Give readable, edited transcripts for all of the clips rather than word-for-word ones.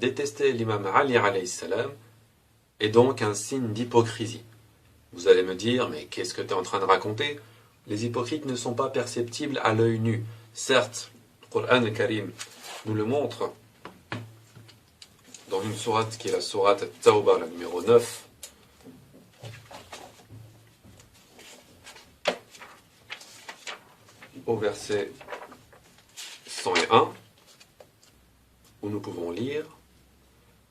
Détester l'imam Ali alayhi salam est donc un signe d'hypocrisie. Vous allez me dire, mais qu'est-ce que tu es en train de raconter? Les hypocrites ne sont pas perceptibles à l'œil nu. Certes, le Coran al-Karim nous le montre dans une sourate qui est la sourate At-Tawbah, la numéro 9, au verset 101, où nous pouvons lire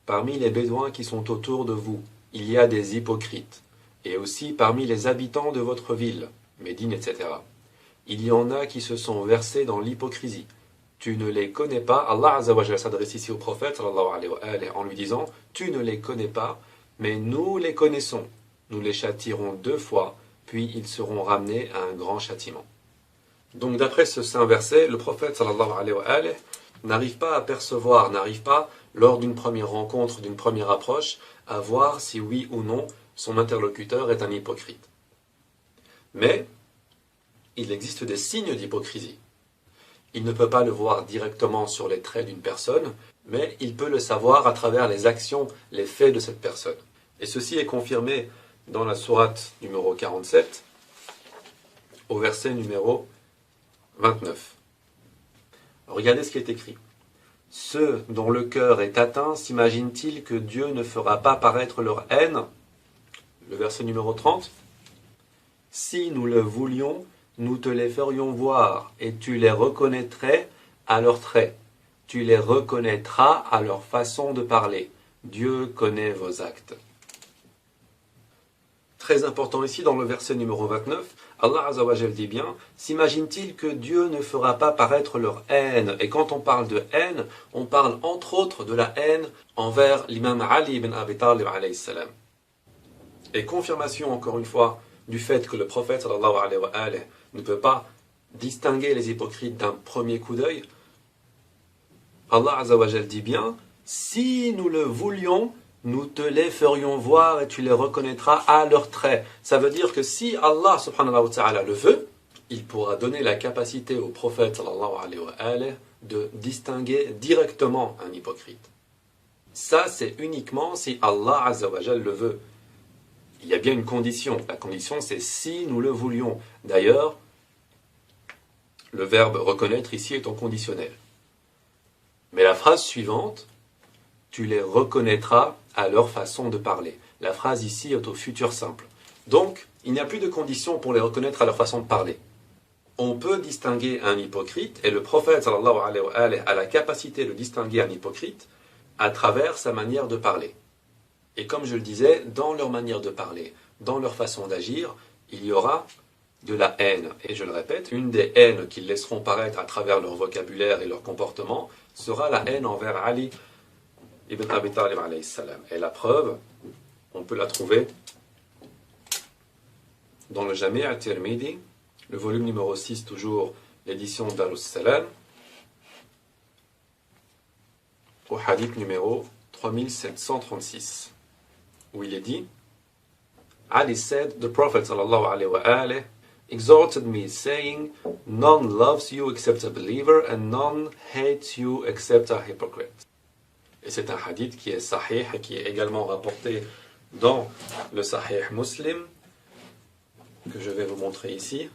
« Parmi les Bédouins qui sont autour de vous, il y a des hypocrites, et aussi parmi les habitants de votre ville, Médine, etc. Il y en a qui se sont versés dans l'hypocrisie. Tu ne les connais pas. » Allah Azza wa Jalla s'adresse ici au prophète sallallahu alayhi wa alayhi, en lui disant « Tu ne les connais pas, mais nous les connaissons. Nous les châtierons 2 fois, puis ils seront ramenés à un grand châtiment. » Donc d'après ce saint verset, le prophète sallallahu alayhi wa alayhi n'arrive pas à percevoir, n'arrive pas, lors d'une première rencontre, d'une première approche, à voir si oui ou non son interlocuteur est un hypocrite. Mais il existe des signes d'hypocrisie. Il ne peut pas le voir directement sur les traits d'une personne, mais il peut le savoir à travers les actions, les faits de cette personne. Et ceci est confirmé dans la sourate numéro 47, au verset numéro 29. Regardez ce qui est écrit. Ceux dont le cœur est atteint s'imaginent-ils que Dieu ne fera pas paraître leur haine? Le verset numéro 30. Si nous le voulions, nous te les ferions voir, et tu les reconnaîtrais à leurs traits. Tu les reconnaîtras à leur façon de parler. Dieu connaît vos actes. Très important ici, dans le verset numéro 29, Allah Azza wa Jalla dit bien, s'imagine-t-il que Dieu ne fera pas paraître leur haine? Et quand on parle de haine, on parle entre autres de la haine envers l'imam Ali ibn Abi Talib alayhi salam. Et confirmation encore une fois du fait que le prophète sallallahu alayhi wa alayhi ne peut pas distinguer les hypocrites d'un premier coup d'œil, Allah Azza wa Jalla dit bien, si nous le voulions, nous te les ferions voir et tu les reconnaîtras à leurs traits. Ça veut dire que si Allah subhanahu wa ta'ala le veut, il pourra donner la capacité au prophète sallallahu alayhi wa alayhi de distinguer directement un hypocrite. Ça, c'est uniquement si Allah Azza wa Jalla le veut. Il y a bien une condition. La condition, c'est si nous le voulions. D'ailleurs, le verbe reconnaître ici est en conditionnel. Mais la phrase suivante, tu les reconnaîtras à leur façon de parler. La phrase ici est au futur simple. Donc, il n'y a plus de condition pour les reconnaître à leur façon de parler. On peut distinguer un hypocrite, et le prophète sallallahu alayhi wa alayhi a la capacité de distinguer un hypocrite à travers sa manière de parler. Et comme je le disais, dans leur manière de parler, dans leur façon d'agir, il y aura de la haine. Et je le répète, une des haines qu'ils laisseront paraître à travers leur vocabulaire et leur comportement sera la haine envers Ali ibn Abi Talib alayhi salam. Et la preuve, on peut la trouver dans le Jami' al-Tirmidhi, le volume numéro 6, toujours l'édition Darus Salam, au hadith numéro 3736, où il est dit, Ali said, the Prophet sallallahu alayhi wa alayhi exhorted me, saying, none loves you except a believer, and none hates you except a hypocrite. Et c'est un hadith qui est sahih et qui est également rapporté dans le Sahih Muslim, que je vais vous montrer ici,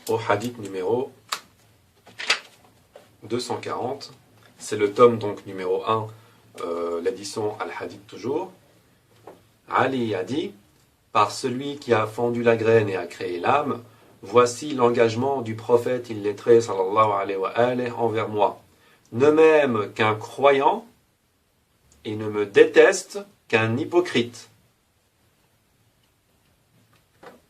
au hadith numéro 240. C'est le tome donc numéro 1, l'édition Al-Hadith toujours. Ali a dit, par celui qui a fendu la graine et a créé l'âme, voici l'engagement du prophète illettré sallallahu alayhi wa alayhi envers moi. Ne m'aime qu'un croyant et ne me déteste qu'un hypocrite.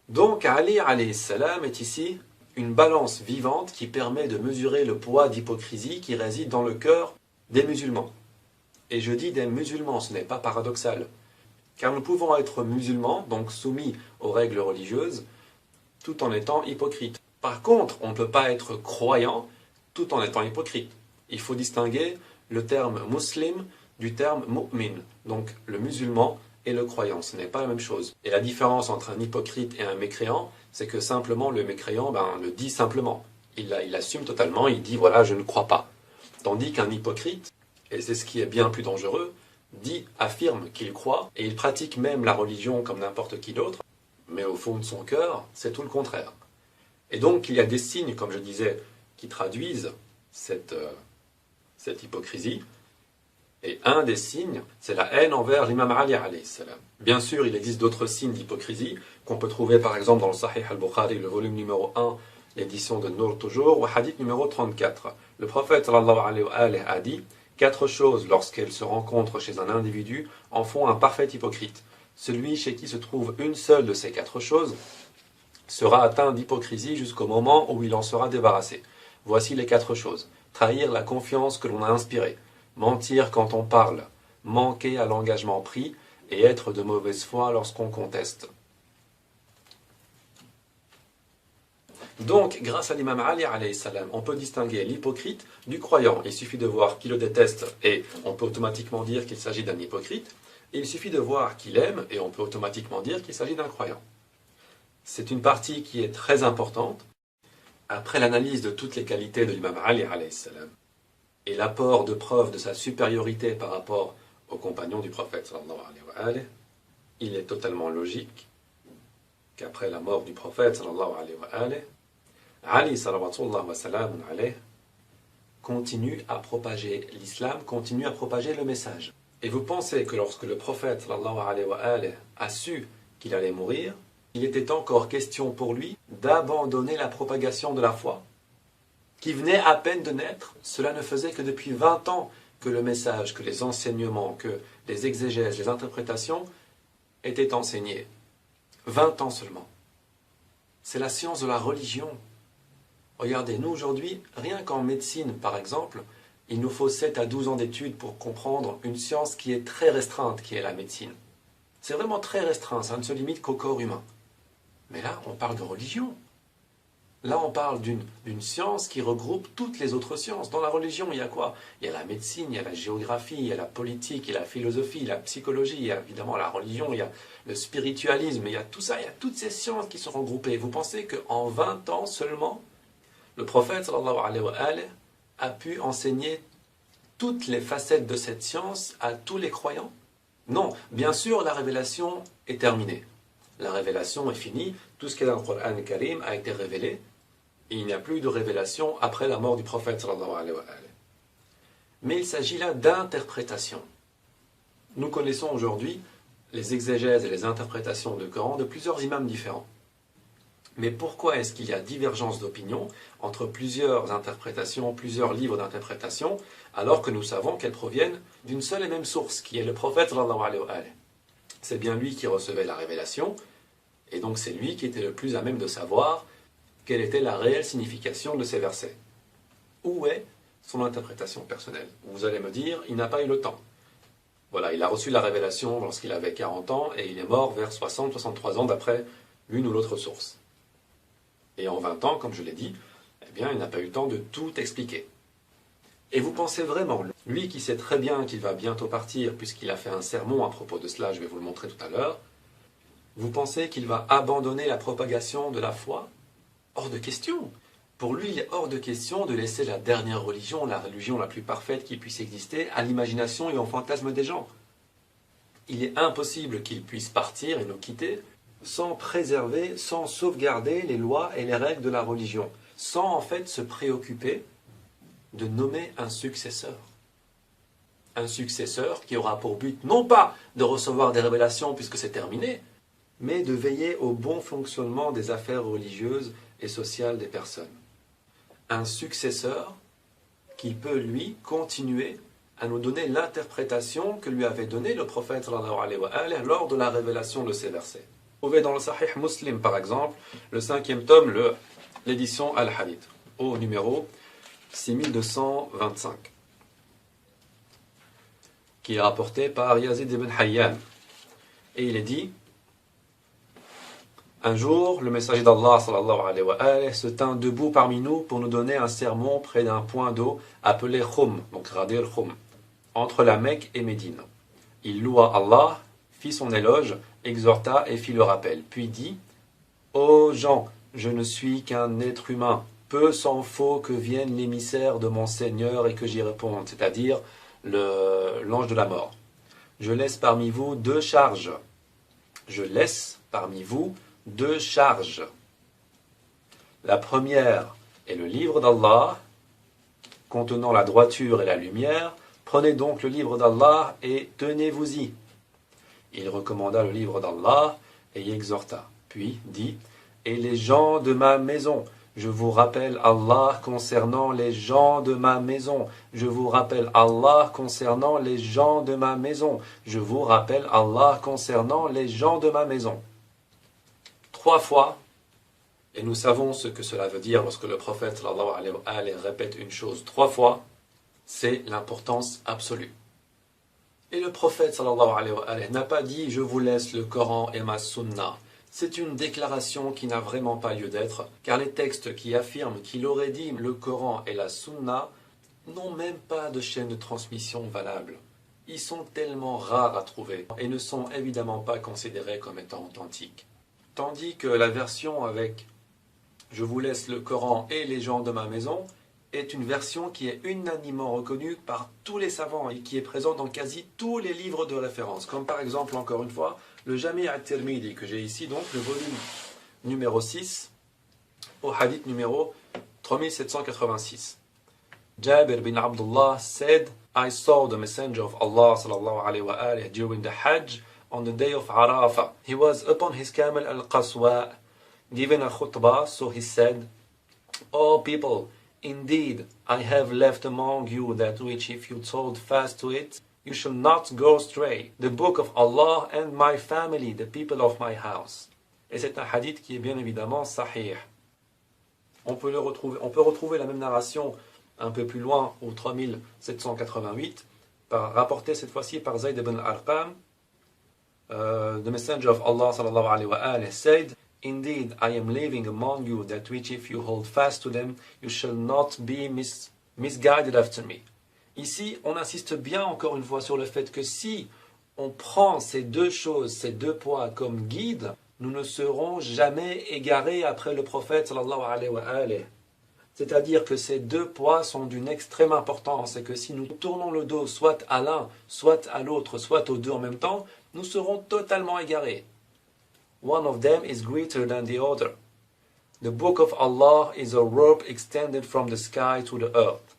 Donc Ali alayhi salam est ici une balance vivante qui permet de mesurer le poids d'hypocrisie qui réside dans le cœur des musulmans. Et je dis des musulmans, ce n'est pas paradoxal. Car nous pouvons être musulmans, donc soumis aux règles religieuses, tout en étant hypocrite. Par contre, on ne peut pas être croyant tout en étant hypocrite. Il faut distinguer le terme muslim du terme mu'min. Donc le musulman et le croyant, ce n'est pas la même chose. Et la différence entre un hypocrite et un mécréant, c'est que simplement le mécréant le dit simplement. Il assume totalement, il dit voilà, je ne crois pas. Tandis qu'un hypocrite, et c'est ce qui est bien plus dangereux, affirme qu'il croit, et il pratique même la religion comme n'importe qui d'autre, mais au fond de son cœur, c'est tout le contraire. Et donc il y a des signes, comme je disais, qui traduisent cette hypocrisie. Et un des signes, c'est la haine envers l'imam Ali alayhi salam. Bien sûr, il existe d'autres signes d'hypocrisie qu'on peut trouver par exemple dans le Sahih al-Bukhari, le volume numéro 1, l'édition de Nour toujours, ou hadith numéro 34. Le prophète sallallahu alayhi wa alayhi a dit: 4 choses, lorsqu'elles se rencontrent chez un individu, en font un parfait hypocrite. Celui chez qui se trouve une seule de ces 4 choses sera atteint d'hypocrisie jusqu'au moment où il en sera débarrassé. Voici les 4 choses. Trahir la confiance que l'on a inspirée, mentir quand on parle, manquer à l'engagement pris et être de mauvaise foi lorsqu'on conteste. Donc, grâce à l'imam Ali alayhi salam, on peut distinguer l'hypocrite du croyant. Il suffit de voir qui le déteste et on peut automatiquement dire qu'il s'agit d'un hypocrite. Et il suffit de voir qui l'aime et on peut automatiquement dire qu'il s'agit d'un croyant. C'est une partie qui est très importante. Après l'analyse de toutes les qualités de l'imam Ali alayhi salam et l'apport de preuve de sa supériorité par rapport aux compagnons du prophète sallallahu alayhi wa alayhi, il est totalement logique qu'après la mort du prophète sallallahu alayhi wa alayhi, Ali sallallahu wa sallam alayhi continue à propager l'islam, continue à propager le message. Et vous pensez que lorsque le prophète sallallahu alayhi wa alayhi a su qu'il allait mourir, il était encore question pour lui d'abandonner la propagation de la foi, qui venait à peine de naître. Cela ne faisait que depuis 20 ans que le message, que les enseignements, que les exégèses, les interprétations étaient enseignés. 20 ans seulement. C'est la science de la religion. Regardez, nous aujourd'hui, rien qu'en médecine par exemple, il nous faut 7 à 12 ans d'études pour comprendre une science qui est très restreinte, qui est la médecine. C'est vraiment très restreint, ça ne se limite qu'au corps humain. Mais là, on parle de religion. Là, on parle d'une science qui regroupe toutes les autres sciences. Dans la religion, il y a quoi? Il y a la médecine, il y a la géographie, il y a la politique, il y a la philosophie, la psychologie, il y a évidemment la religion, il y a le spiritualisme, il y a tout ça, il y a toutes ces sciences qui sont regroupées. Vous pensez qu'en 20 ans seulement, le prophète sallallahu alayhi wa alayhi a pu enseigner toutes les facettes de cette science à tous les croyants? Non, bien sûr, la révélation est terminée. La révélation est finie, tout ce qui est dans le Coran Karim a été révélé, et il n'y a plus de révélation après la mort du prophète sallallahu alayhi wa alayhi. Mais il s'agit là d'interprétation. Nous connaissons aujourd'hui les exégèses et les interprétations de Coran de plusieurs imams différents. Mais pourquoi est-ce qu'il y a divergence d'opinion entre plusieurs interprétations, plusieurs livres d'interprétation, alors que nous savons qu'elles proviennent d'une seule et même source, qui est le prophète sallallahu alayhi wa alayhi? C'est bien lui qui recevait la révélation, et donc c'est lui qui était le plus à même de savoir quelle était la réelle signification de ces versets. Où est son interprétation personnelle? Vous allez me dire, il n'a pas eu le temps. Voilà, il a reçu la révélation lorsqu'il avait 40 ans, et il est mort vers 60-63 ans d'après l'une ou l'autre source. Et en 20 ans, comme je l'ai dit, eh bien, il n'a pas eu le temps de tout expliquer. Et vous pensez vraiment, lui qui sait très bien qu'il va bientôt partir, puisqu'il a fait un sermon à propos de cela, je vais vous le montrer tout à l'heure, vous pensez qu'il va abandonner la propagation de la foi? Hors de question. Pour lui, il est hors de question de laisser la dernière religion, la religion la plus parfaite qui puisse exister, à l'imagination et au fantasme des gens. Il est impossible qu'il puisse partir et nous quitter sans préserver, sans sauvegarder les lois et les règles de la religion, sans en fait se préoccuper de nommer un successeur. Un successeur qui aura pour but non pas de recevoir des révélations puisque c'est terminé, mais de veiller au bon fonctionnement des affaires religieuses et sociales des personnes. Un successeur qui peut, lui, continuer à nous donner l'interprétation que lui avait donnée le prophète sallallahu alayhi wa alayhi lors de la révélation de ces versets. Vous trouvez dans le Sahih Muslim, par exemple, le 5e tome, l'édition Al-Hadith, au numéro 6225, qui est rapporté par Yazid ibn Hayyan. Et il est dit: un jour, le messager d'Allah sallallahu alayhi wa alayhi se tint debout parmi nous pour nous donner un sermon près d'un point d'eau appelé Khum, donc Ghadir Khum, entre la Mecque et Médine. Il loua Allah, fit son éloge, exhorta et fit le rappel, puis dit: ô gens, je ne suis qu'un être humain, peu s'en faut que vienne l'émissaire de mon Seigneur et que j'y réponde, c'est-à-dire l'ange de la mort. Je laisse parmi vous deux charges. Je laisse parmi vous deux charges. La première est le livre d'Allah, contenant la droiture et la lumière. Prenez donc le livre d'Allah et tenez-vous-y. Il recommanda le livre d'Allah et y exhorta. Puis dit, et les gens de ma maison, je vous rappelle Allah concernant les gens de ma maison. Je vous rappelle Allah concernant les gens de ma maison. Je vous rappelle Allah concernant les gens de ma maison. 3 fois, et nous savons ce que cela veut dire lorsque le prophète sallallahu alayhi wa sallam répète une chose 3 fois, c'est l'importance absolue. Et le prophète sallallahu alayhi wa sallam n'a pas dit « je vous laisse le Coran et ma sunna ». C'est une déclaration qui n'a vraiment pas lieu d'être, car les textes qui affirment qu'il aurait dit le Coran et la sunna n'ont même pas de chaîne de transmission valable. Ils sont tellement rares à trouver et ne sont évidemment pas considérés comme étant authentiques. Tandis que la version avec « je vous laisse le Coran et les gens de ma maison » est une version qui est unanimement reconnue par tous les savants et qui est présente dans quasi tous les livres de référence, comme par exemple, encore une fois, le Jami' al-Tirmidhi que j'ai ici, donc le volume numéro 6, au hadith numéro 3786. Jabir bin Abdullah said, I saw the messenger of Allah sallallahu alayhi wa alihi during the Hajj on the day of Arafah. He was upon his camel al-Qaswa, giving a khutbah, so he said, O people, indeed, I have left among you that which if you hold fast to it, you shall not go astray. The book of Allah and my family, the people of my house. Et c'est un hadith qui est bien évidemment sahih. On peut retrouver la même narration un peu plus loin au 3788, rapporté cette fois-ci par Zayd ibn Arqam. The messenger of Allah sallallahu alayhi wa alayhi said, Indeed, I am leaving among you that which if you hold fast to them, you shall not be misguided after me. Ici, on insiste bien encore une fois sur le fait que si on prend ces deux choses, ces deux poids comme guide, nous ne serons jamais égarés après le prophète sallallahu alayhi wa alayhi. C'est-à-dire que ces deux poids sont d'une extrême importance et que si nous tournons le dos soit à l'un, soit à l'autre, soit aux deux en même temps, nous serons totalement égarés. One of them is greater than the other. The book of Allah is a rope extended from the sky to the earth.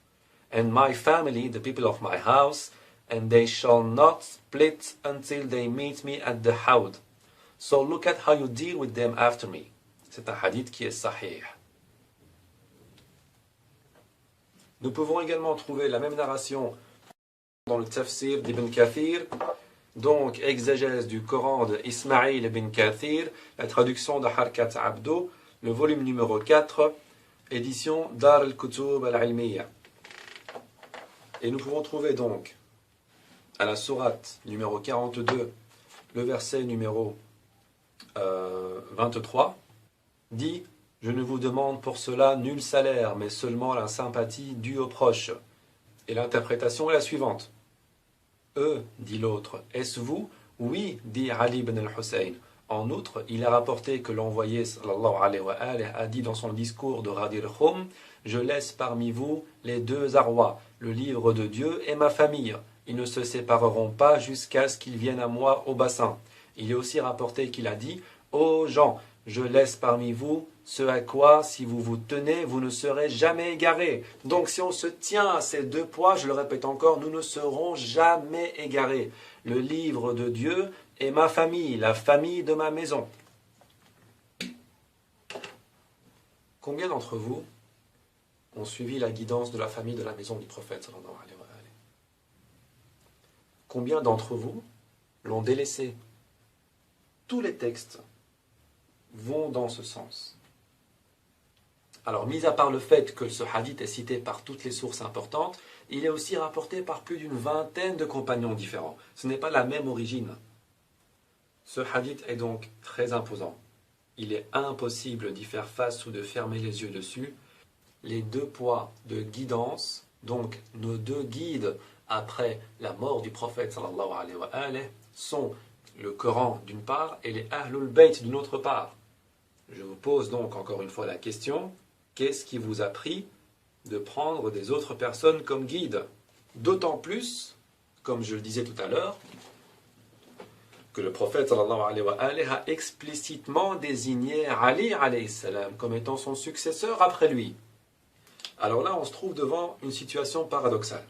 And my family, the people of my house, and they shall not split until they meet me at the Hawd. So look at how you deal with them after me. C'est un hadith qui est sahih. Nous pouvons également trouver la même narration dans le tafsir d'Ibn Kathir, donc exégèse du Coran de Ismaïl ibn Kathir, la traduction de Harkat Abdo, le volume numéro 4, édition Dar al-Kutub al-Ilmiya. Et nous pouvons trouver donc à la sourate numéro 42, le verset numéro 23, dit « Je ne vous demande pour cela nul salaire, mais seulement la sympathie due aux proches. » Et l'interprétation est la suivante. « dit l'autre, est-ce vous ?» « Oui, dit Ali ibn al-Hussein. En outre, il est rapporté que l'envoyé sallallahu alayhi wa alayhi a dit dans son discours de Ghadir Khum, « Je laisse parmi vous les deux arrois, le livre de Dieu et ma famille. Ils ne se sépareront pas jusqu'à ce qu'ils viennent à moi au bassin. » Il est aussi rapporté qu'il a dit, « Ô gens, je laisse parmi vous ce à quoi, si vous vous tenez, vous ne serez jamais égarés. » Donc si on se tient à ces deux poids, je le répète encore, nous ne serons jamais égarés. Le livre de Dieu et ma famille, la famille de ma maison. Combien d'entre vous ont suivi la guidance de la famille de la maison du prophète sallallahu alayhi wa sallam? Combien d'entre vous l'ont délaissé? Tous les textes vont dans ce sens. Alors, mis à part le fait que ce hadith est cité par toutes les sources importantes, il est aussi rapporté par plus d'une vingtaine de compagnons différents. Ce n'est pas la même origine. Ce hadith est donc très imposant. Il est impossible d'y faire face ou de fermer les yeux dessus. Les deux poids de guidance, donc nos deux guides après la mort du prophète sallallahu alayhi wa alayhi, sont le Coran d'une part et les Ahlul Bayt d'une autre part. Je vous pose donc encore une fois la question, Qu'est-ce qui vous a pris de prendre des autres personnes comme guide? D'autant plus, comme je le disais tout à l'heure, que le prophète sallallahu alayhi wa alayhi a explicitement désigné Ali alayhi salam comme étant son successeur après lui. Alors là, on se trouve devant une situation paradoxale.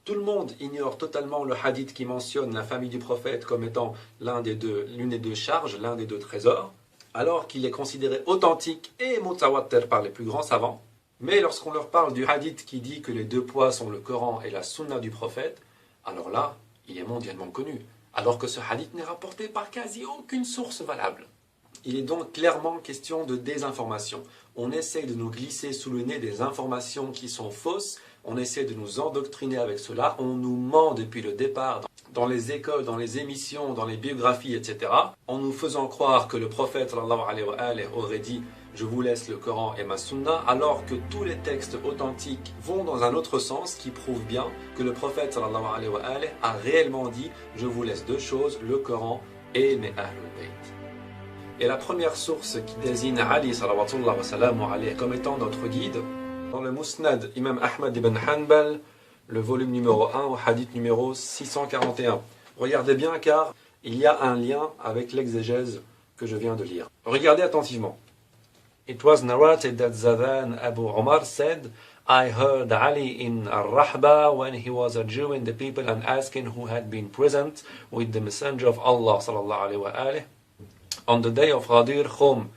Tout le monde ignore totalement le hadith qui mentionne la famille du prophète comme étant l'une des deux charges, l'un des deux trésors, alors qu'il est considéré authentique et mutawatir par les plus grands savants. Mais lorsqu'on leur parle du hadith qui dit que les deux poids sont le Coran et la sunna du prophète, alors là, il est mondialement connu, alors que ce hadith n'est rapporté par quasi aucune source valable. Il est donc clairement question de désinformation. On essaie de nous glisser sous le nez des informations qui sont fausses, on essaie de nous endoctriner avec cela, on nous ment depuis le départ dans les écoles, dans les émissions, dans les biographies, etc., en nous faisant croire que le prophète sallallahu alayhi wa alayhi aurait dit « Je vous laisse le Coran et ma sunna », alors que tous les textes authentiques vont dans un autre sens qui prouve bien que le prophète sallallahu alayhi wa alayhi a réellement dit « Je vous laisse deux choses, le Coran et mes Ahlul Bayt ». Et la première source qui désigne Ali sallallahu alayhi comme étant notre guide, dans le Musnad Imam Ahmad ibn Hanbal, le volume numéro 1 au hadith numéro 641. Regardez bien car il y a un lien avec l'exégèse que je viens de lire. Regardez attentivement. It was narrated that Zadan Abu Omar said, I heard Ali in Al-Rahba when he was adjuring the people and asking who had been present with the Messenger of Allah sallallahu alayhi wa alayhi on the day of Ghadir Khum.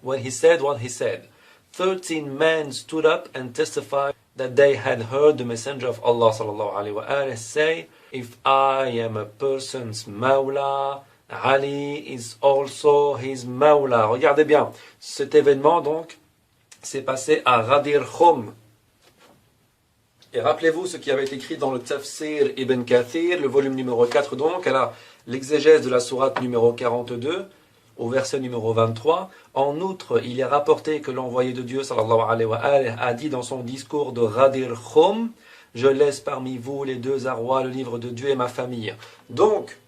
When he said what he said, 13 men stood up and testified that they had heard the Messenger of Allah sallallahu alayhi wa alayhi say, if I am a person's Mawla, Ali is also his Mawla. Regardez bien, cet événement donc s'est passé à Ghadir Khum. Et rappelez-vous ce qui avait été écrit dans le Tafsir Ibn Kathir, le volume numéro 4 donc, elle a l'exégèse de la sourate numéro 42, au verset numéro 23. En outre, il est rapporté que l'envoyé de Dieu sallallahu alayhi wa alayhi a dit dans son discours de Ghadir Khum, je laisse parmi vous les deux arrois, le livre de Dieu et ma famille. Donc,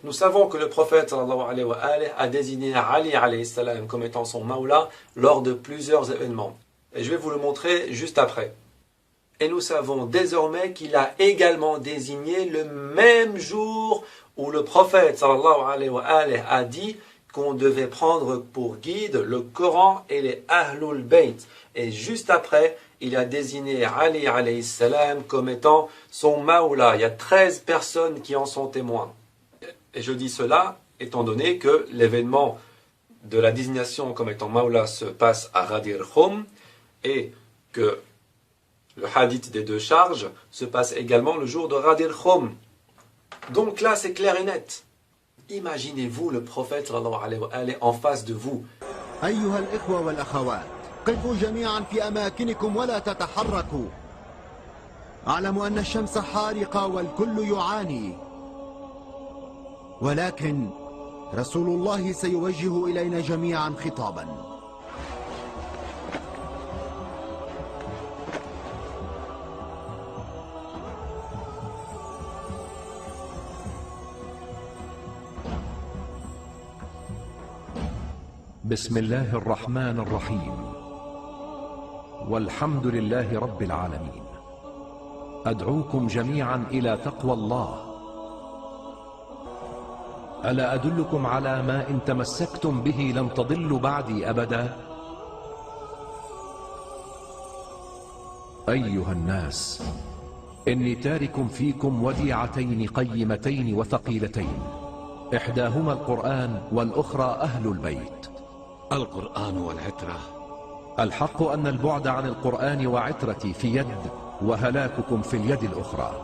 nous savons que le prophète sallallahu alayhi wa alayhi a désigné Ali alayhi salam comme étant son Mawla lors de plusieurs événements. Et je vais vous le montrer juste après. Et nous savons désormais qu'il a également désigné le même jour où le prophète sallallahu alayhi wa alayhi a dit qu'on devait prendre pour guide le Coran et les Ahlul Bayt. Et juste après, il a désigné Ali alayhi salam comme étant son Mawla. Il y a 13 personnes qui en sont témoins. Et je dis cela étant donné que l'événement de la désignation comme étant Mawla se passe à Ghadir Khum et que le hadith des deux charges se passe également le jour de Ghadir Khum. Donc là, c'est clair et net. Imaginez-vous le prophète sallallahu alayhi wa alayhi en face de vous. أيها الإخوة والأخوات قفوا جميعا في أماكنكم ولا تتحركوا. أعلم أن الشمس حارقة والكل يعاني، ولكن رسول الله سيوجه إلينا جميعا خطابا. بسم الله الرحمن الرحيم والحمد لله رب العالمين. أدعوكم جميعا إلى تقوى الله. ألا أدلكم على ما إن تمسكتم به لن تضلوا بعدي أبدا؟ أيها الناس، إني تارك فيكم وديعتين قيمتين وثقيلتين، إحداهما القرآن والأخرى أهل البيت. القرآن والعترة. الحق أن البعد عن القرآن وعترتي في يد، وهلاككم في اليد الأخرى.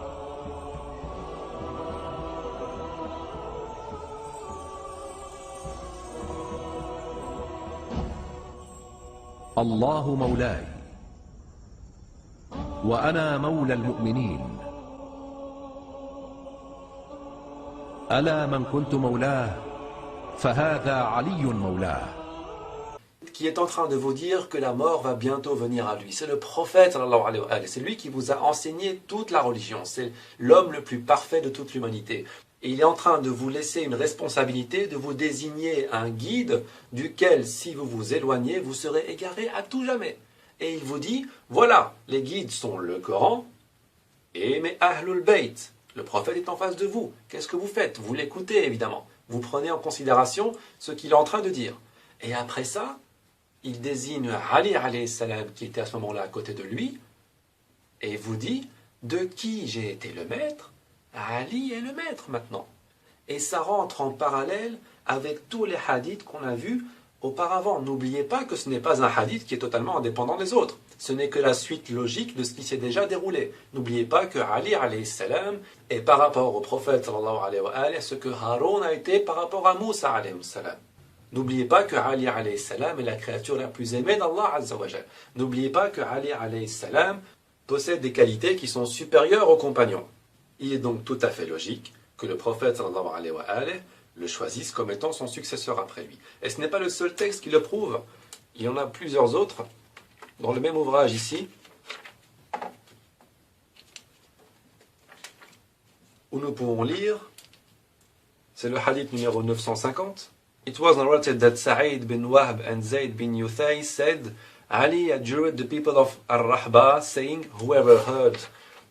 الله مولاي وأنا مولى المؤمنين. ألا من كنت مولاه فهذا علي مولاه. Qui est en train de vous dire que la mort va bientôt venir à lui. C'est le prophète, sallallahu alayhi wa alayhi. C'est lui qui vous a enseigné toute la religion. C'est l'homme le plus parfait de toute l'humanité. Et il est en train de vous laisser une responsabilité, de vous désigner un guide duquel, si vous vous éloignez, vous serez égaré à tout jamais. et il vous dit, voilà, les guides sont le Coran, et mais Ahlul Bayt, le prophète est en face de vous. Qu'est-ce que vous faites? Vous l'écoutez évidemment. Vous prenez en considération ce qu'il est en train de dire. Et après ça, il désigne Ali alayhi salam qui était à ce moment-là à côté de lui, et vous dit, de qui j'ai été le maître? Ali est le maître maintenant. Et ça rentre en parallèle avec tous les hadiths qu'on a vus auparavant. N'oubliez pas que ce n'est pas un hadith qui est totalement indépendant des autres. Ce n'est que la suite logique de ce qui s'est déjà déroulé. N'oubliez pas que Ali alayhi salam est par rapport au prophète sallallahu alayhi wa alayhi, ce que Haroun a été par rapport à Moussa alayhi salam. N'oubliez pas que Ali alayhi salam est la créature la plus aimée d'Allah azza wa jal. N'oubliez pas que Ali alayhi salam possède des qualités qui sont supérieures aux compagnons. Il est donc tout à fait logique que le prophète sallallahu alayhi wa alayhi le choisisse comme étant son successeur après lui. Et ce n'est pas le seul texte qui le prouve. Il y en a plusieurs autres. Dans le même ouvrage ici, où nous pouvons lire, c'est le hadith numéro 950. It was narrated that Sa'id bin Wahb and Zayd bin Yuthay said, Ali adjured the people of Ar-Rahba, saying, whoever heard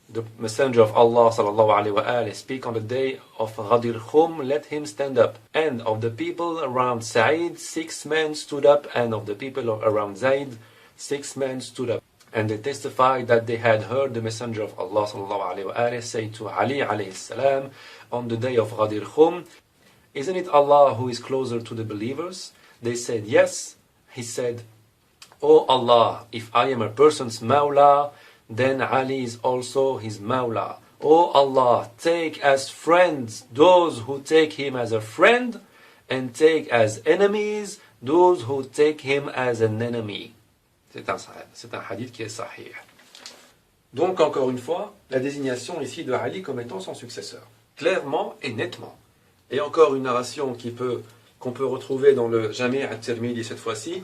the Messenger of Allah sallallahu alaihi wasallam speak on the day of Ghadir Khum, let him stand up. And of the people around Sa'id, 6 men stood up, and of the people around Zayd, 6 men stood up. And they testified that they had heard the Messenger of Allah sallallahu alaihi wasallam say to Ali alayhi salam on the day of Ghadir Khum, isn't it Allah who is closer to the believers? They said yes. He said, O Allah, if I am a person's Mawla, then Ali is also his Mawla. O Allah, take as friends those who take him as a friend, and take as enemies those who take him as an enemy. C'est un hadith qui est sahih. Donc, encore une fois, la désignation ici de Ali comme étant son successeur. Clairement et nettement. Et encore une narration qu'on peut retrouver dans le Jami' at-Tirmidhi cette fois-ci,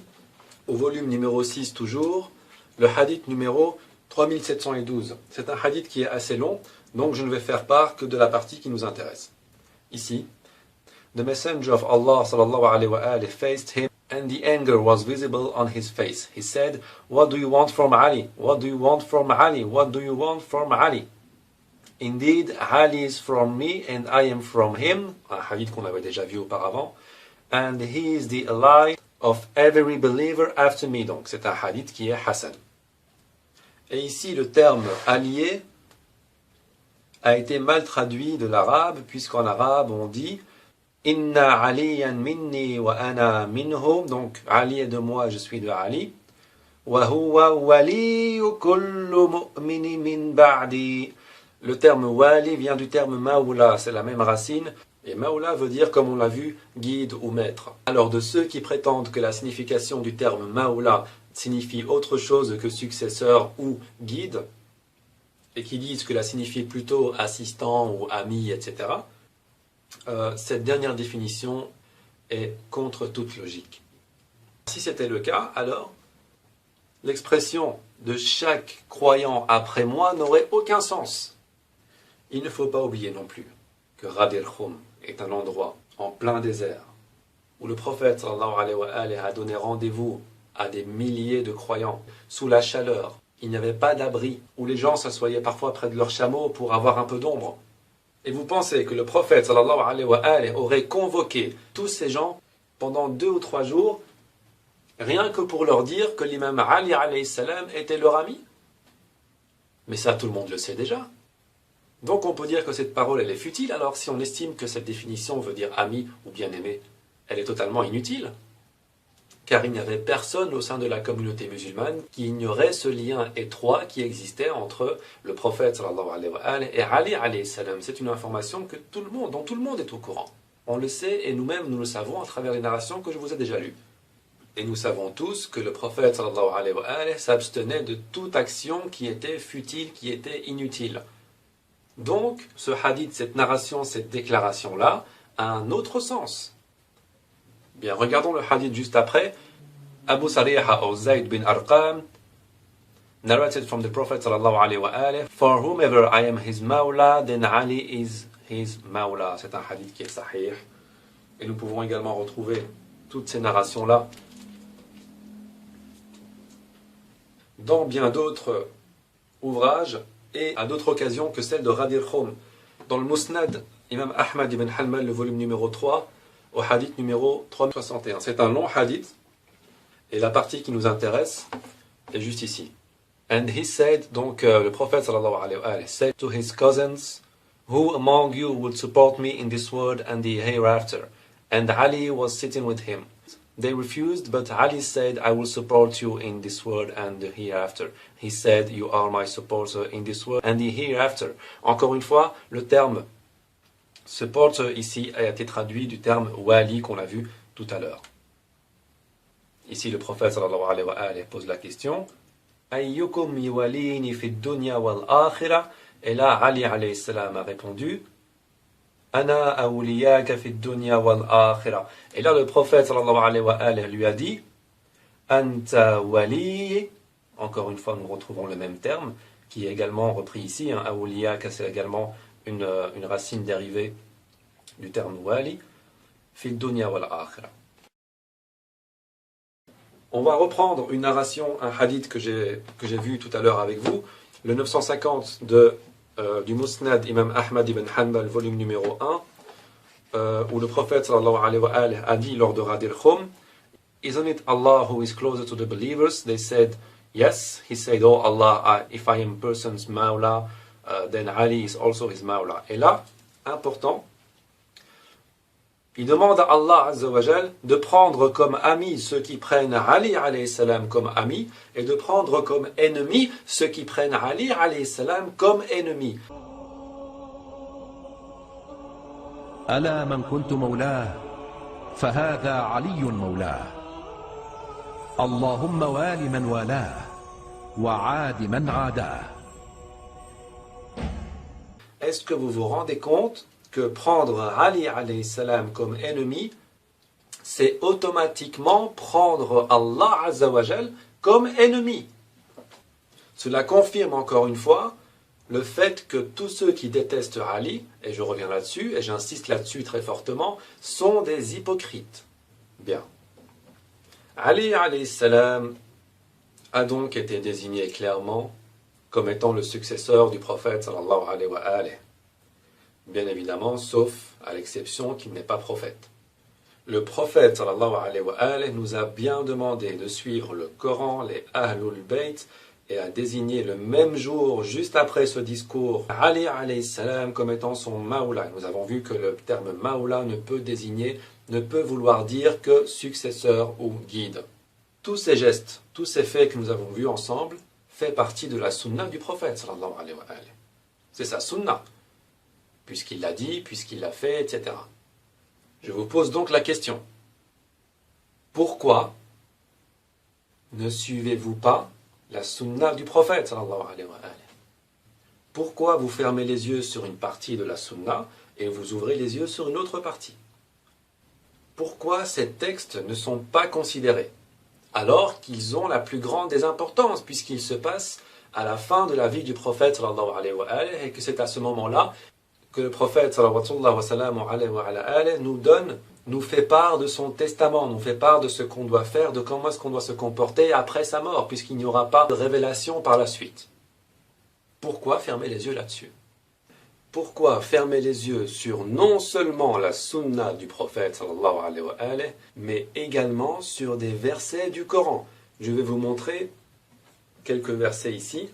au volume numéro 6 toujours, le hadith numéro 3712. C'est un hadith qui est assez long, donc je ne vais faire part que de la partie qui nous intéresse. Ici, the messenger of Allah sallallahu alayhi wa alayhi faced him, and the anger was visible on his face. He said, what do you want from Ali? What do you want from Ali? What do you want from Ali? Indeed, Ali is from me and I am from him, un hadith qu'on avait déjà vu auparavant, and he is the ally of every believer after me. Donc c'est un hadith qui est Hassan. Et ici le terme allié a été mal traduit de l'arabe, puisqu'en arabe on dit Inna aliyan minni wa ana minhum, donc Ali est de moi, je suis de Ali. Wa huwa waliyu kullu mu'mini min ba'di. Le terme wali vient du terme maoula, c'est la même racine, et maoula veut dire, comme on l'a vu, guide ou maître. Alors de ceux qui prétendent que la signification du terme maoula signifie autre chose que successeur ou guide, et qui disent que la signifie plutôt assistant ou ami, etc., cette dernière définition est contre toute logique. Si c'était le cas, alors l'expression de chaque croyant après moi n'aurait aucun sens. Il ne faut pas oublier non plus que Ghadir Khum est un endroit en plein désert où le prophète sallallahu alayhi wa alayhi a donné rendez-vous à des milliers de croyants sous la chaleur. Il n'y avait pas d'abri où les gens s'assoyaient parfois près de leurs chameaux pour avoir un peu d'ombre. Et vous pensez que le prophète sallallahu alayhi wa alayhi aurait convoqué tous ces gens pendant 2 ou 3 jours rien que pour leur dire que l'imam Ali alayhi salam était leur ami? Mais ça, tout le monde le sait déjà. Donc on peut dire que cette parole, elle est futile, alors si on estime que cette définition veut dire ami ou bien-aimé, elle est totalement inutile. Car il n'y avait personne au sein de la communauté musulmane qui ignorait ce lien étroit qui existait entre le prophète sallallahu alayhi wa alayhi et Ali alayhi salam. C'est une information que dont tout le monde est au courant. On le sait et nous-mêmes nous le savons à travers les narrations que je vous ai déjà lues. Et nous savons tous que le prophète sallallahu alayhi wa alayhi s'abstenait de toute action qui était futile, qui était inutile. Donc, ce hadith, cette narration, cette déclaration-là, a un autre sens. Bien, regardons le hadith juste après. Abu Sariha ou Zayd bin Arqam narrated from the Prophet sallallahu alayhi wa alayhi, for whomever I am his mawla, then Ali is his mawla. C'est un hadith qui est sahih. Et nous pouvons également retrouver toutes ces narrations-là dans bien d'autres ouvrages et à d'autres occasions que celle de Ghadir Khoum. Dans le Musnad, Imam Ahmad ibn Hanbal, le volume numéro 3, au hadith numéro 361. C'est un long hadith, et la partie qui nous intéresse est juste ici. And he said, donc le prophète sallallahu alayhi wa said to his cousins, who among you would support me in this world and the hereafter? And Ali was sitting with him. They refused, but Ali said, I will support you in this world and the hereafter. He said, you are my supporter in this world and the hereafter. Encore une fois, le terme supporter ici a été traduit du terme wali qu'on a vu tout à l'heure. Ici, le prophète sallallahu alayhi wa sallam pose la question, Ayyukum yuwalini fi dunya wal akhirah? Et là, Ali alayhi salam a répondu, Ana awliyaka fi dunya wal akhirah. Et là, le prophète sallallahu alayhi wa sallam lui a dit, Anta wali. Encore une fois, nous retrouvons le même terme, qui est également repris ici. Awliyaka, c'est également une racine dérivée du terme wali, fi dunya wal akhirah. On va reprendre une narration, un hadith que j'ai vu tout à l'heure avec vous, le 950 du Musnad Imam Ahmad ibn Hanbal, volume numéro 1, où le prophète sallallahu alayhi wa sallam a dit lors de Ghadir Khoum, Isn't it Allah who is closer to the believers? They said, yes. He said, oh Allah, if I am a person's mawla, then Ali is also his mawla. Et là, important, il demande à Allah Azza wa Jal de prendre comme amis ceux qui prennent Ali alayhi salam comme amis et de prendre comme ennemis ceux qui prennent Ali alayhi salam comme ennemis. ألا من كنت مولاه فهذا علي مولاه اللهم وال من والاه وعاد من عاداه. Est-ce que vous vous rendez compte que prendre Ali alayhi salam comme ennemi, c'est automatiquement prendre Allah Azza wa Jal comme ennemi? Cela confirme encore une fois le fait que tous ceux qui détestent Ali, et je reviens là-dessus, et j'insiste là-dessus très fortement, sont des hypocrites. Bien. Ali alayhi salam a donc été désigné clairement comme étant le successeur du prophète sallallahu alayhi wa sallam. Bien évidemment, sauf à l'exception qu'il n'est pas prophète. Le prophète sallallahu alayhi wa sallam nous a bien demandé de suivre le Coran, les Ahlul Bayt, et a désigné le même jour, juste après ce discours, Ali alayhi salam comme étant son maoula. Nous avons vu que le terme maoula ne peut vouloir dire que successeur ou guide. Tous ces gestes, tous ces faits que nous avons vus ensemble, fait partie de la sunna du prophète sallallahu alayhi wa sallam. C'est sa sunna, puisqu'il l'a dit, puisqu'il l'a fait, etc. Je vous pose donc la question. Pourquoi ne suivez-vous pas la sunna du prophète sallallahu alayhi wa sallam? Pourquoi vous fermez les yeux sur une partie de la sunna et vous ouvrez les yeux sur une autre partie? Pourquoi ces textes ne sont pas considérés alors qu'ils ont la plus grande des importances, puisqu'ils se passent à la fin de la vie du prophète sallallahu alayhi wa sallam, et que c'est à ce moment-là que le prophète sallallahu alayhi wa sallam nous fait part de son testament, nous fait part de ce qu'on doit faire, de comment est-ce qu'on doit se comporter après sa mort, puisqu'il n'y aura pas de révélation par la suite. Pourquoi fermer les yeux là-dessus? Pourquoi fermer les yeux sur non seulement la sunna du prophète sallallahu alayhi wa sallam, mais également sur des versets du Coran? Je vais vous montrer quelques versets ici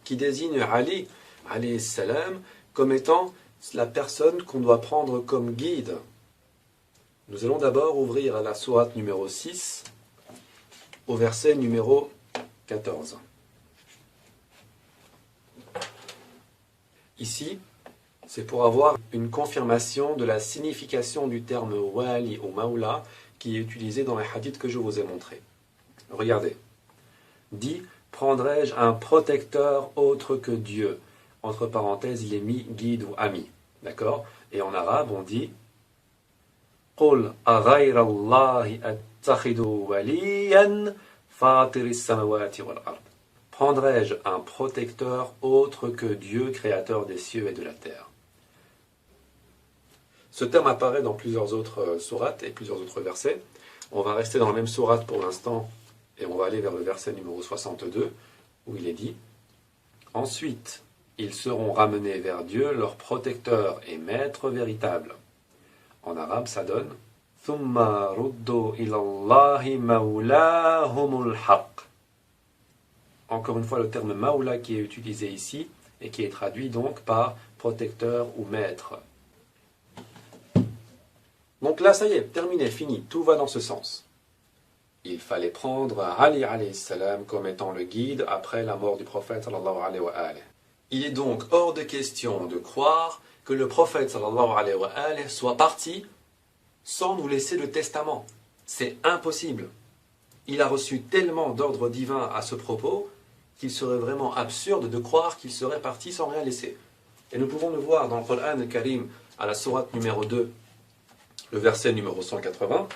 qui désignent Ali alayhi salam comme étant la personne qu'on doit prendre comme guide. Nous allons d'abord ouvrir à la sourate numéro 6 au verset numéro 14. Ici, c'est pour avoir une confirmation de la signification du terme wali ou maula qui est utilisé dans les hadiths que je vous ai montrés. Regardez. Dit, prendrai-je un protecteur autre que Dieu? Entre parenthèses, il est mis guide ou ami. D'accord? Et en arabe, on dit قُلْ أَغَيْرَ اللَّهِ أَتَّخِذُ وَلِيًّا فَاطِرِ السَّمَوَاتِ وَالْأَرْضِ. Prendrai-je un protecteur autre que Dieu, créateur des cieux et de la terre? Ce terme apparaît dans plusieurs autres sourates et plusieurs autres versets. On va rester dans la même sourate pour l'instant Et on va aller vers le verset numéro 62, où il est dit « Ensuite, ils seront ramenés vers Dieu, leur protecteur et maître véritable. » En arabe, ça donne « Thumma ruddu ilallahi mawlahumul haq » Encore une fois, le terme maoula qui est utilisé ici et qui est traduit donc par protecteur ou maître. Donc là, ça y est, terminé, fini, tout va dans ce sens. Il fallait prendre Ali alayhi salam comme étant le guide après la mort du prophète sallallahu alayhi wa alayhi. Il est donc hors de question de croire que le prophète sallallahu alayhi wa alayhi soit parti sans nous laisser le testament. C'est impossible. Il a reçu tellement d'ordres divins à ce propos qu'il serait vraiment absurde de croire qu'il serait parti sans rien laisser. Et nous pouvons le voir dans le Coran al-Karim à la sourate numéro 2, le verset numéro 180,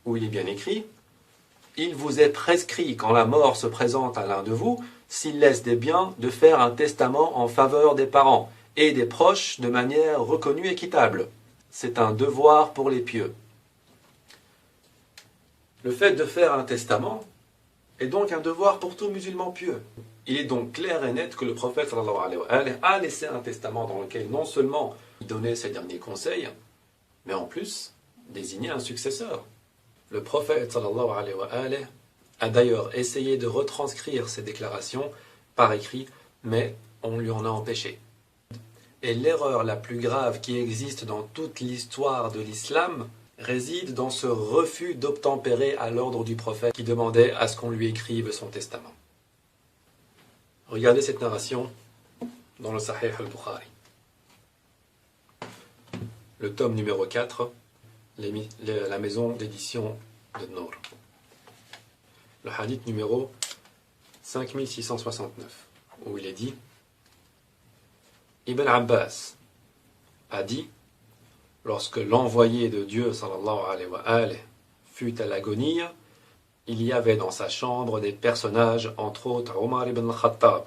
où il est bien écrit « Il vous est prescrit, quand la mort se présente à l'un de vous, s'il laisse des biens, de faire un testament en faveur des parents et des proches de manière reconnue et équitable. C'est un devoir pour les pieux. » Le fait de faire un testament est donc un devoir pour tout musulman pieux. Il est donc clair et net que le prophète sallallahu alayhi wa sallam a laissé un testament dans lequel non seulement il donnait ses derniers conseils, mais en plus désignait un successeur. Le prophète sallallahu alayhi wa sallam a d'ailleurs essayé de retranscrire ces déclarations par écrit, mais on lui en a empêché. Et l'erreur la plus grave qui existe dans toute l'histoire de l'islam réside dans ce refus d'obtempérer à l'ordre du prophète qui demandait à ce qu'on lui écrive son testament. Regardez cette narration dans le Sahih al-Bukhari. Le tome numéro 4, la maison d'édition de Nour. Le hadith numéro 5669, où il est dit Ibn Abbas a dit lorsque l'envoyé de Dieu sallallahu alayhi wa sallam fut à l'agonie, il y avait dans sa chambre des personnages, entre autres Omar ibn al-Khattab.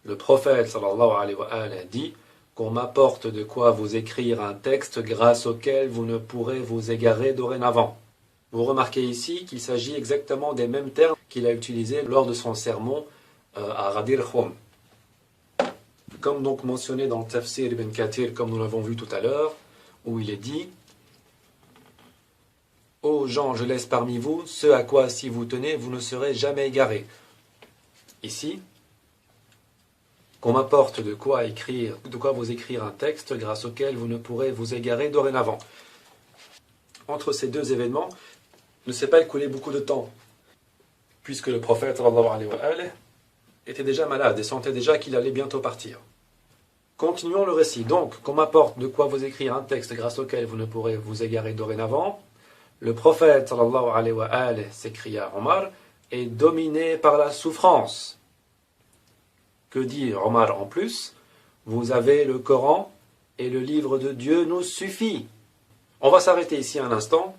Le prophète sallallahu alayhi wa sallam dit qu'on m'apporte de quoi vous écrire un texte grâce auquel vous ne pourrez vous égarer dorénavant. Vous remarquez ici qu'il s'agit exactement des mêmes termes qu'il a utilisés lors de son sermon à Ghadir Khoum. Comme donc mentionné dans le Tafsir ibn Kathir, comme nous l'avons vu tout à l'heure, où il est dit « Ô gens, je laisse parmi vous ce à quoi, si vous tenez, vous ne serez jamais égarés. » Ici, qu'on m'apporte de quoi vous écrire un texte grâce auquel vous ne pourrez vous égarer dorénavant. Entre ces deux événements, ne s'est pas écoulé beaucoup de temps, puisque le prophète sallallahu alayhi wa sallam était déjà malade et sentait déjà qu'il allait bientôt partir. Continuons le récit. Donc, qu'on m'apporte de quoi vous écrire un texte grâce auquel vous ne pourrez vous égarer dorénavant. Le prophète sallallahu alayhi wa sallam, s'écria Omar, est dominé par la souffrance. Que dit Omar en plus? Vous avez le Coran et le livre de Dieu nous suffit. On va s'arrêter ici un instant.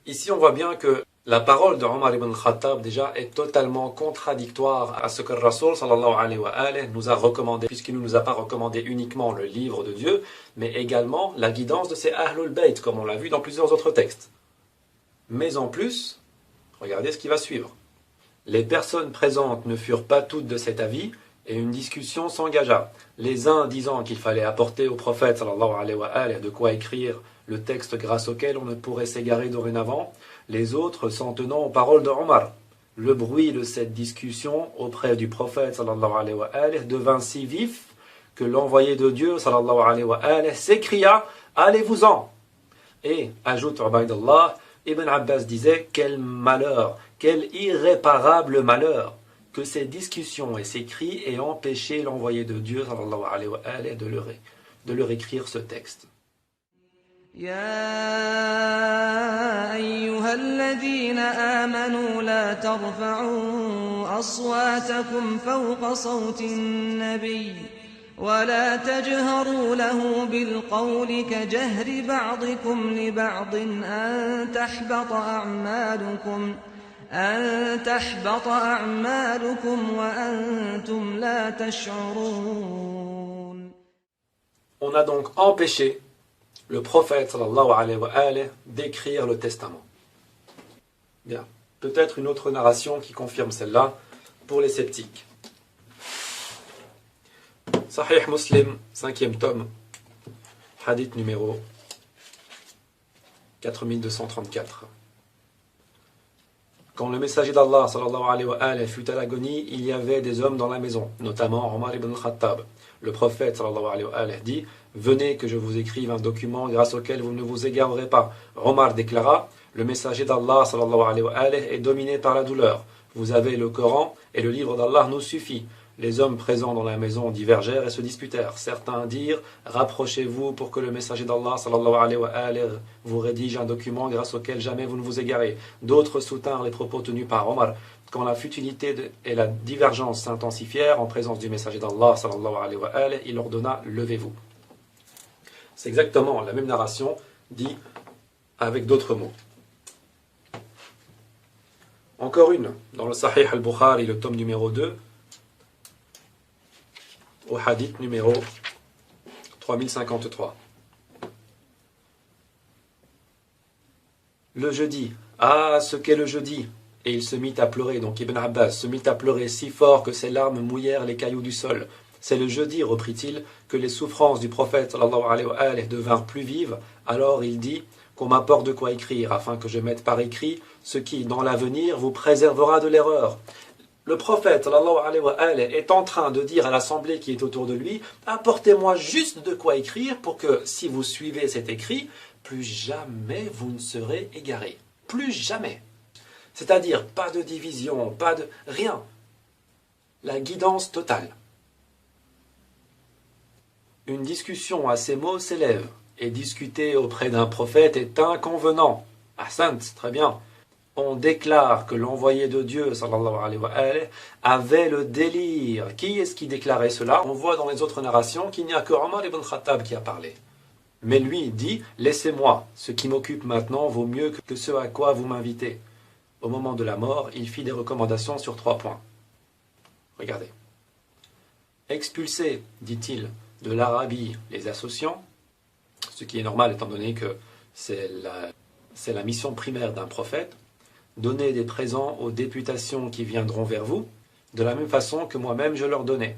Ici, on voit bien que la parole de Omar ibn Khattab déjà est totalement contradictoire à ce que le Rasoul sallallahu alayhi wa sallam nous a recommandé, puisqu'il ne nous a pas recommandé uniquement le livre de Dieu, mais également la guidance de ses Ahlul Bayt, comme on l'a vu dans plusieurs autres textes. Mais en plus, regardez ce qui va suivre. Les personnes présentes ne furent pas toutes de cet avis, et une discussion s'engagea. Les uns disant qu'il fallait apporter au prophète sallallahu alayhi wa sallam de quoi écrire le texte grâce auquel on ne pourrait s'égarer dorénavant, les autres s'en tenant aux paroles de Omar. Le bruit de cette discussion auprès du prophète sallallahu alayhi wa sallam devint si vif que l'envoyé de Dieu sallallahu alayhi wa sallam s'écria « Allez-vous-en » Et, ajoute Ubaydullah, Ibn Abbas disait « Quel malheur, quel irréparable malheur !» que ces discussions et ces cris aient empêché l'envoyé de Dieu sallallahu alayhi wa sallam de leur écrire ce texte. يا أيها الذين آمنوا لا ترفعوا أصواتكم فوق صوت النبي ولا تجهروا له بالقول كجهر بعضكم لبعض أن تحبط أعمالكم وأنتم لا تشعرون. On a donc empêché le prophète sallallahu alayhi wa sallam d'écrire le testament. Bien. peut-être une autre narration qui confirme celle-là pour les sceptiques. Sahih Muslim, 5e tome, hadith numéro 4234. Quand le messager d'Allah sallallahu alayhi wa alayhi, fut à l'agonie, il y avait des hommes dans la maison, notamment Omar ibn al-Khattab. Le prophète sallallahu alayhi wa alayhi dit: venez que je vous écrive un document grâce auquel vous ne vous égarerez pas. Omar déclara: le messager d'Allah sallallahu alayhi wa alayhi est dominé par la douleur. Vous avez le Coran et le livre d'Allah nous suffit. Les hommes présents dans la maison divergèrent et se disputèrent. Certains dirent: rapprochez-vous pour que le messager d'Allah sallallahu alayhi wa alayhi vous rédige un document grâce auquel jamais vous ne vous égarez. D'autres soutinrent les propos tenus par Omar. Quand la futilité et la divergence s'intensifièrent en présence du messager d'Allah sallallahu alayhi wa alayhi, il ordonna: levez-vous. C'est exactement la même narration dit avec d'autres mots. Encore une, dans le Sahih al-Bukhari, le tome numéro 2, au hadith numéro 3053. Le jeudi. Ah, ce qu'est le jeudi! Et il se mit à pleurer, donc Ibn Abbas se mit à pleurer si fort que ses larmes mouillèrent les cailloux du sol. C'est le jeudi, reprit-il, que les souffrances du prophète sallallahu alayhi wa alayhi devinrent plus vives. Alors il dit: qu'on m'apporte de quoi écrire, afin que je mette par écrit ce qui, dans l'avenir, vous préservera de l'erreur. Le prophète sallallahu alayhi wa alayhi est en train de dire à l'assemblée qui est autour de lui: apportez-moi juste de quoi écrire pour que, si vous suivez cet écrit, plus jamais vous ne serez égarés. Plus jamais. C'est-à-dire pas de division, pas de rien. La guidance totale. Une discussion à ces mots s'élève, et discuter auprès d'un prophète est inconvenant. Hassan, très bien. On déclare que l'envoyé de Dieu, sallallahu alayhi wa alayhi, avait le délire. Qui est-ce qui déclarait cela? On voit dans les autres narrations qu'il n'y a que Omar ibn Khattab qui a parlé. Mais lui dit: laissez-moi, ce qui m'occupe maintenant vaut mieux que ce à quoi vous m'invitez. Au moment de la mort, il fit des recommandations sur 3 points. Regardez. Expulser, dit-il, de l'Arabie les associants, ce qui est normal étant donné que c'est la mission primaire d'un prophète. Donner des présents aux députations qui viendront vers vous, de la même façon que moi-même je leur donnais.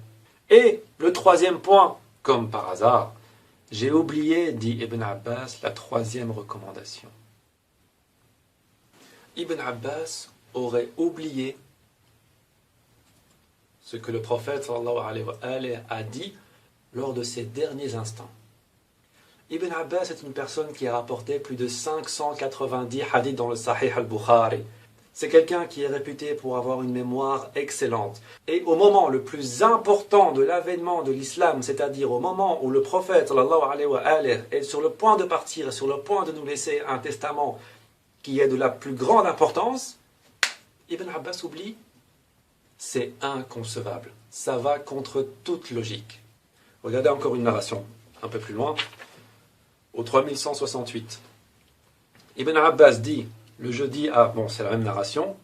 Et le 3e point, comme par hasard, j'ai oublié, dit Ibn Abbas, la 3e recommandation. Ibn Abbas aurait oublié ce que le prophète sallallahu alayhi wa alayhi a dit lors de ses derniers instants. Ibn Abbas est une personne qui a rapporté plus de 590 hadiths dans le Sahih al-Bukhari. C'est quelqu'un qui est réputé pour avoir une mémoire excellente. Et au moment le plus important de l'avènement de l'islam, c'est-à-dire au moment où le prophète sallallahu alayhi wa alayhi est sur le point de partir et sur le point de nous laisser un testament qui est de la plus grande importance, Ibn Abbas oublie. C'est inconcevable. Ça va contre toute logique. Regardez encore une narration, un peu plus loin, au 3168. Ibn Abbas dit, le jeudi c'est la même narration,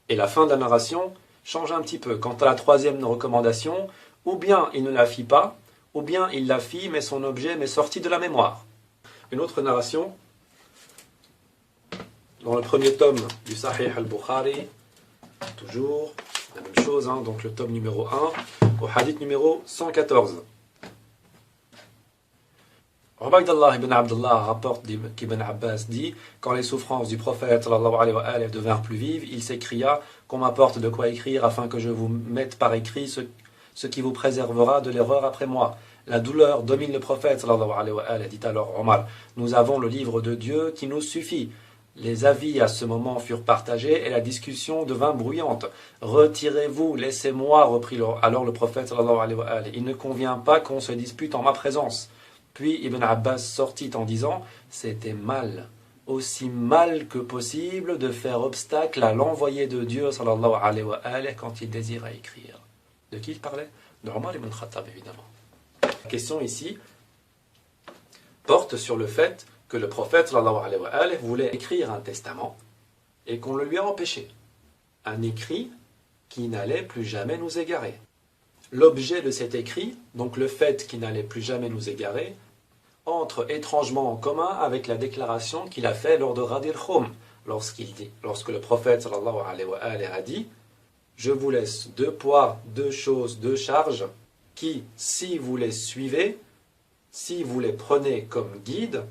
et la fin de la narration change un petit peu. Quant à la 3e recommandation, ou bien il ne la fit pas, ou bien il la fit, mais son objet m'est sorti de la mémoire. Une autre narration, dans le 1er tome du Sahih al-Bukhari, toujours la même chose, donc le tome numéro 1, au hadith numéro 114. Ubaydullah ibn Abdullah rapporte qu'Ibn Abbas dit: quand les souffrances du prophète sallallahu alayhi wa alayhi devinrent plus vives, il s'écria: qu'on m'apporte de quoi écrire afin que je vous mette par écrit ce qui vous préservera de l'erreur après moi. La douleur domine le prophète sallallahu alayhi wa alayhi, dit alors Omar: nous avons le livre de Dieu qui nous suffit. Les avis à ce moment furent partagés et la discussion devint bruyante. Retirez-vous, laissez-moi, reprit alors le prophète sallallahu alayhi wa alayhi. Il ne convient pas qu'on se dispute en ma présence. Puis Ibn Abbas sortit en disant: c'était mal, aussi mal que possible de faire obstacle à l'envoyé de Dieu sallallahu alayhi wa alayhi quand il désirait écrire. De qui il parlait? De Omar ibn Khattab, évidemment. La question ici porte sur le fait que le prophète sallallahu alayhi wa alayhi voulait écrire un testament et qu'on le lui a empêché. Un écrit qui n'allait plus jamais nous égarer. L'objet de cet écrit, donc le fait qu'il n'allait plus jamais nous égarer, entre étrangement en commun avec la déclaration qu'il a faite lors de Ghadir Khoum, lorsque le prophète sallallahu alayhi wa alayhi a dit « Je vous laisse 2 poids, 2 choses, 2 charges qui, si vous les suivez, si vous les prenez comme guide,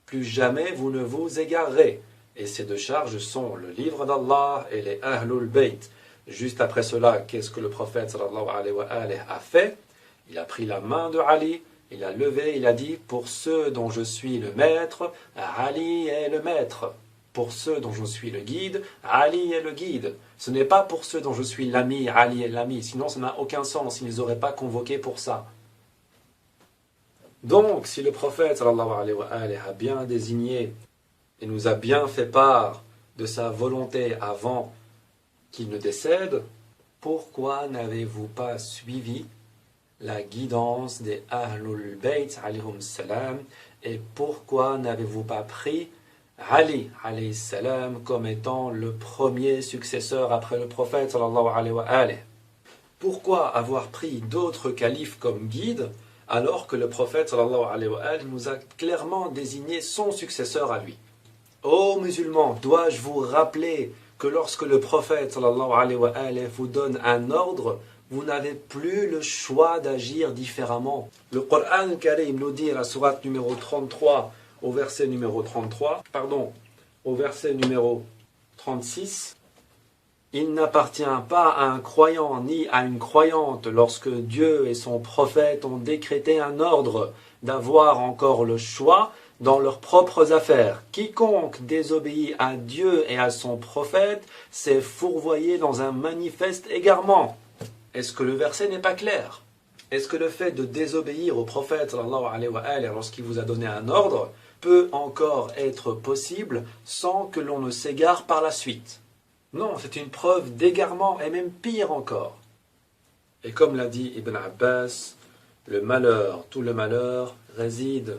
plus jamais vous ne vous égarerez. » Et ces 2 charges sont le livre d'Allah et les Ahlul Bayt. Juste après cela, qu'est-ce que le prophète sallallahu alayhi wa alayhi a fait? Il a pris la main de Ali, il a levé, il a dit « Pour ceux dont je suis le maître, Ali est le maître. Pour ceux dont je suis le guide, Ali est le guide. Ce n'est pas pour ceux dont je suis l'ami, Ali est l'ami. Sinon, ça n'a aucun sens. Ils ne les auraient pas convoqués pour ça. » Donc, si le prophète sallallahu alayhi wa alayhi a bien désigné et nous a bien fait part de sa volonté avant qu'il ne décède, pourquoi n'avez-vous pas suivi la guidance des Ahlul Bayt alayhum salam, et pourquoi n'avez-vous pas pris Ali alayhi salam comme étant le premier successeur après le prophète sallallahu alayhi wa alayhi? Pourquoi avoir pris d'autres califes comme guides alors que le prophète sallallahu alayhi wa alayhi nous a clairement désigné son successeur à lui? Ô musulmans, dois-je vous rappeler que lorsque le prophète sallallahu alayhi wa alayhi vous donne un ordre, vous n'avez plus le choix d'agir différemment. Le Coran Karim nous dit à la sourate numéro 33, au verset numéro 36, il n'appartient pas à un croyant ni à une croyante lorsque Dieu et son prophète ont décrété un ordre d'avoir encore le choix dans leurs propres affaires. Quiconque désobéit à Dieu et à son prophète s'est fourvoyé dans un manifeste égarement. Est-ce que le verset n'est pas clair? Est-ce que le fait de désobéir au prophète sallallahu alayhi wa alayhi lorsqu'il vous a donné un ordre peut encore être possible sans que l'on ne s'égare par la suite? Non, c'est une preuve d'égarement et même pire encore. Et comme l'a dit Ibn Abbas, le malheur, tout le malheur réside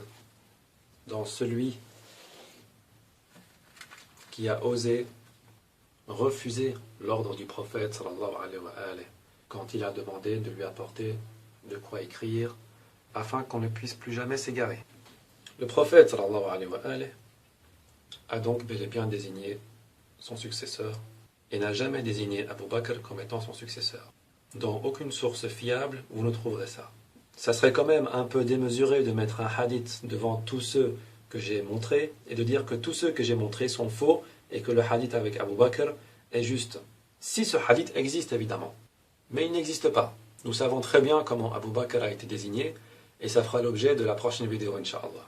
dans celui qui a osé refuser l'ordre du prophète sallallahu alayhi wa alayhi quand il a demandé de lui apporter de quoi écrire afin qu'on ne puisse plus jamais s'égarer. Le prophète sallallahu alayhi wa alayhi a donc bel et bien désigné son successeur et n'a jamais désigné Abu Bakr comme étant son successeur. Dans aucune source fiable, vous ne trouverez ça. Ça serait quand même un peu démesuré de mettre un hadith devant tous ceux que j'ai montrés et de dire que tous ceux que j'ai montrés sont faux et que le hadith avec Abu Bakr est juste. Si ce hadith existe évidemment, mais il n'existe pas. Nous savons très bien comment Abu Bakr a été désigné et ça fera l'objet de la prochaine vidéo, Inch'Allah.